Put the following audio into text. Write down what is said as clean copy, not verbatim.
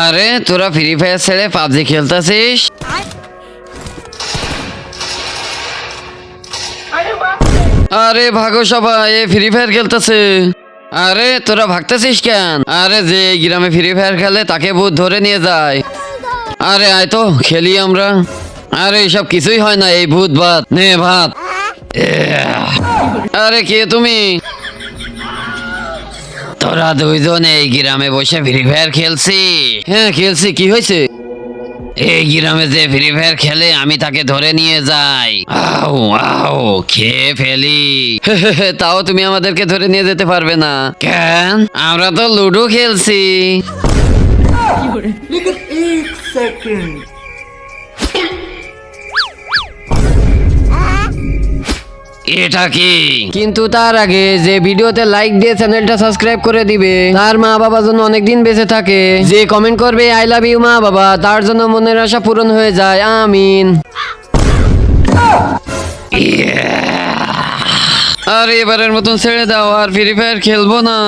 আরে তোরা free fire ছেড়ে পাবজি খেলতেছিস? আরে ভাগো সবাই, এ ফ্রি ফায়ার খেলতেছে। আরে তোরা ভাগতেছিস কেন? আরে যে এই গ্রামে ফ্রি ফায়ার খেলে তাকে ভূত ধরে নিয়ে যায়। আরে আয় তো খেলি আমরা। আরে এসব কিছুই হয় না, এই ভূত ভাত নে ভাত। আরে কে তুমি? তোরা দুইজন এই গ্রামে বসে ফ্রি ফায়ার খেলছি? হ্যাঁ খেলছি, কি হয়েছে? এই গ্রামে যে ফ্রি ফায়ার খেলে আমি তাকে ধরে নিয়ে যাই, আও আও খেয়ে ফেলি। তাও তুমি আমাদেরকে ধরে নিয়ে যেতে পারবে না কেন? আমরা তো লুডো খেলছি। लेकिन एक सेकंड এটা কি? কিন্তু তার আগে যে ভিডিওতে লাইক দিয়ে চ্যানেলটা সাবস্ক্রাইব করে দিবে, তার মা বাবা যেন অনেকদিন বেঁচে থাকে। যে কমেন্ট করবে আই লাভ ইউ মা বাবা, তার জন্য মনের আশা পূরণ হয়ে যায়, আমিন। আরে এবারের মতন ছেড়ে দাও, আর ফ্রি ফায়ার খেলবো না।